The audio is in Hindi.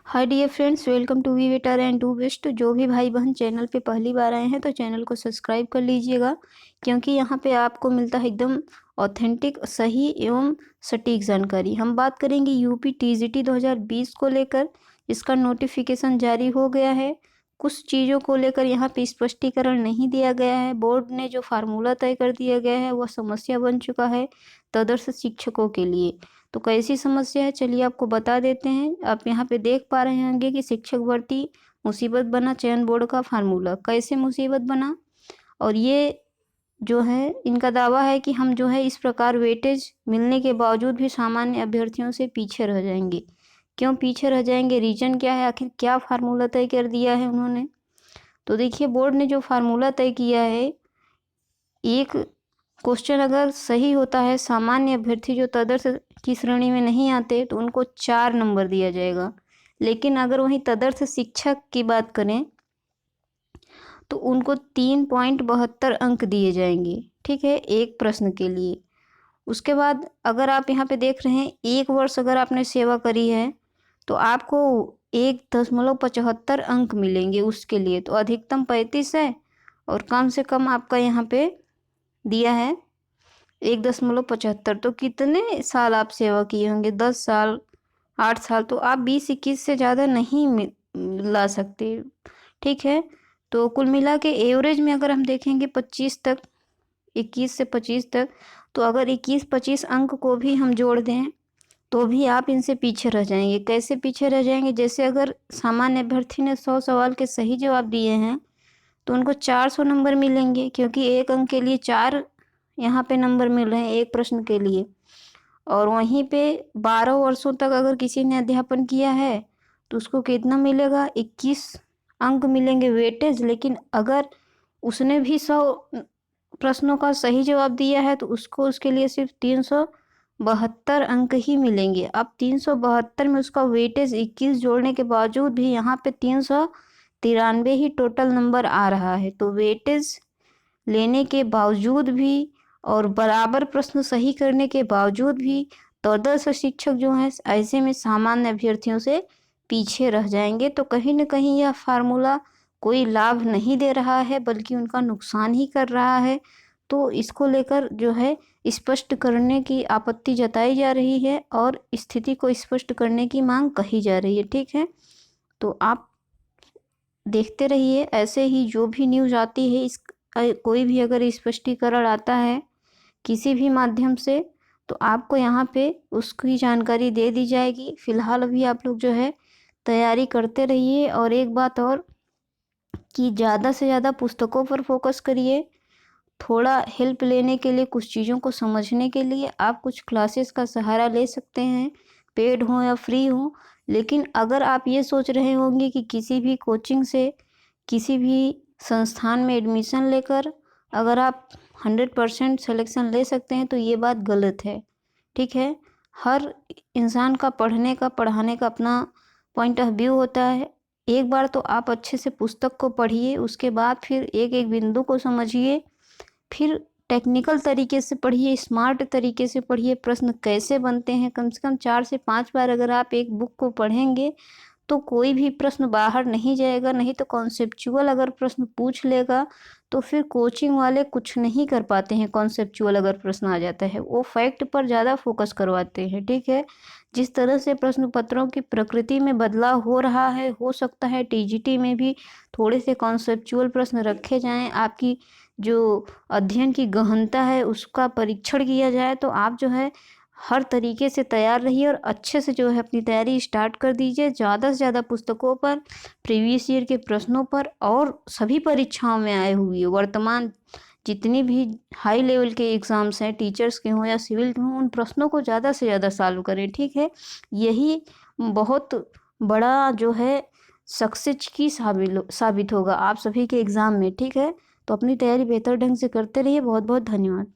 Hi dear friends, welcome to we better and do best. जो भी भाई बहन चैनल पे पहली बार आए हैं तो चैनल को सब्सक्राइब कर लीजिएगा, क्योंकि यहाँ पे आपको मिलता है एकदम ऑथेंटिक, सही एवं सटीक जानकारी। हम बात करेंगे यूपी टीजीटी 2020 को लेकर। इसका नोटिफिकेशन जारी हो गया है। कुछ चीज़ों को लेकर यहाँ पे स्पष्टीकरण नहीं दिया गया है। बोर्ड ने जो फार्मूला तय कर दिया गया है वह समस्या बन चुका है तदर्थ शिक्षकों के लिए। तो कैसी समस्या है, चलिए आपको बता देते हैं। आप यहाँ पे देख पा रहे होंगे कि शिक्षक भर्ती मुसीबत बना, चयन बोर्ड का फार्मूला कैसे मुसीबत बना। और ये जो है इनका दावा है कि हम जो है इस प्रकार वेटेज मिलने के बावजूद भी सामान्य अभ्यर्थियों से पीछे रह जाएंगे। क्यों पीछे रह जाएंगे, रीजन क्या है, आखिर क्या फार्मूला तय कर दिया है उन्होंने। तो देखिए, बोर्ड ने जो फार्मूला तय किया है, एक क्वेश्चन अगर सही होता है, सामान्य अभ्यर्थी जो तदर्थ की श्रेणी में नहीं आते तो उनको 4 नंबर दिया जाएगा। लेकिन अगर वहीं तदर्थ शिक्षक की बात करें तो उनको 3.72 अंक दिए जाएंगे, ठीक है, एक प्रश्न के लिए। उसके बाद अगर आप यहाँ पे देख रहे हैं, 1 वर्ष अगर आपने सेवा करी है तो आपको 1.75 अंक मिलेंगे उसके लिए। तो अधिकतम 35 है और कम से कम आपका यहाँ पे दिया है 1.75। तो कितने साल आप सेवा किए होंगे, 10 साल, 8 साल। तो आप 20-21 से ज़्यादा नहीं ला सकते, ठीक है। तो कुल मिला के एवरेज में अगर हम देखेंगे 25 तक, 21 से 25 तक, तो अगर 21-25 अंक को भी हम जोड़ दें तो भी आप इनसे पीछे रह जाएंगे। कैसे पीछे रह जाएंगे, जैसे अगर सामान्य अभ्यर्थी ने 100 सवाल के सही जवाब दिए हैं तो उनको 400 नंबर मिलेंगे, क्योंकि एक अंक के लिए 4 यहाँ पे नंबर मिल रहे हैं एक प्रश्न के लिए। और वहीं पे 12 वर्षों तक अगर किसी ने अध्यापन किया है तो उसको कितना मिलेगा, 21 अंक मिलेंगे वेटेज। लेकिन अगर उसने भी 100 प्रश्नों का सही जवाब दिया है तो उसको उसके लिए सिर्फ 372 अंक ही मिलेंगे। अब 372 में उसका वेटेज 21 जोड़ने के बावजूद भी यहाँ पे 393 ही टोटल नंबर आ रहा है। तो वेटेज लेने के बावजूद भी और बराबर प्रश्न सही करने के बावजूद भी तदर्थ शिक्षक जो हैं ऐसे में सामान्य अभ्यर्थियों से पीछे रह जाएंगे। तो कहीं न कहीं यह फार्मूला कोई लाभ नहीं दे रहा है, बल्कि उनका नुकसान ही कर रहा है। तो इसको लेकर जो है स्पष्ट करने की आपत्ति जताई जा रही है और स्थिति को स्पष्ट करने की मांग कही जा रही है, ठीक है। तो आप देखते रहिए, ऐसे ही जो भी न्यूज़ आती है, इस कोई भी अगर स्पष्टीकरण आता है किसी भी माध्यम से तो आपको यहाँ पे उसकी जानकारी दे दी जाएगी। फिलहाल अभी आप लोग जो है तैयारी करते रहिए। और एक बात और कि ज़्यादा से ज़्यादा पुस्तकों पर फोकस करिए। थोड़ा हेल्प लेने के लिए, कुछ चीज़ों को समझने के लिए आप कुछ क्लासेस का सहारा ले सकते हैं, पेड हो या फ्री हो। लेकिन अगर आप ये सोच रहे होंगे कि किसी भी कोचिंग से, किसी भी संस्थान में एडमिशन लेकर अगर आप 100% सिलेक्शन ले सकते हैं तो ये बात गलत है, ठीक है। हर इंसान का पढ़ने का, पढ़ाने का अपना पॉइंट ऑफ व्यू होता है। एक बार तो आप अच्छे से पुस्तक को पढ़िए, उसके बाद फिर एक एक बिंदु को समझिए, फिर टेक्निकल तरीके से पढ़िए, स्मार्ट तरीके से पढ़िए। प्रश्न कैसे बनते हैं, कम से कम 4 से 5 बार अगर आप एक बुक को पढ़ेंगे तो कोई भी प्रश्न बाहर नहीं जाएगा। नहीं तो कॉन्सेप्चुअल अगर प्रश्न पूछ लेगा तो फिर कोचिंग वाले कुछ नहीं कर पाते हैं। कॉन्सेप्चुअल अगर प्रश्न आ जाता है, वो फैक्ट पर ज़्यादा फोकस करवाते हैं, ठीक है। जिस तरह से प्रश्न पत्रों की प्रकृति में बदलाव हो रहा है, हो सकता है टीजीटी में भी थोड़े से कॉन्सेप्चुअल प्रश्न रखे जाएं। आपकी जो अध्ययन की गहनता है उसका परीक्षण किया जाए। तो आप जो है हर तरीके से तैयार रहिए और अच्छे से जो है अपनी तैयारी स्टार्ट कर दीजिए। ज़्यादा से ज़्यादा पुस्तकों पर, प्रीवियस ईयर के प्रश्नों पर और सभी परीक्षाओं में आए हुए वर्तमान जितनी भी हाई लेवल के एग्ज़ाम्स हैं, टीचर्स के हों या सिविल के हों, उन प्रश्नों को ज़्यादा से ज़्यादा सॉल्व करें, ठीक है। यही बहुत बड़ा जो है सक्सेस की साबित होगा आप सभी के एग्ज़ाम में, ठीक है। तो अपनी तैयारी बेहतर ढंग से करते रहिए। बहुत बहुत धन्यवाद।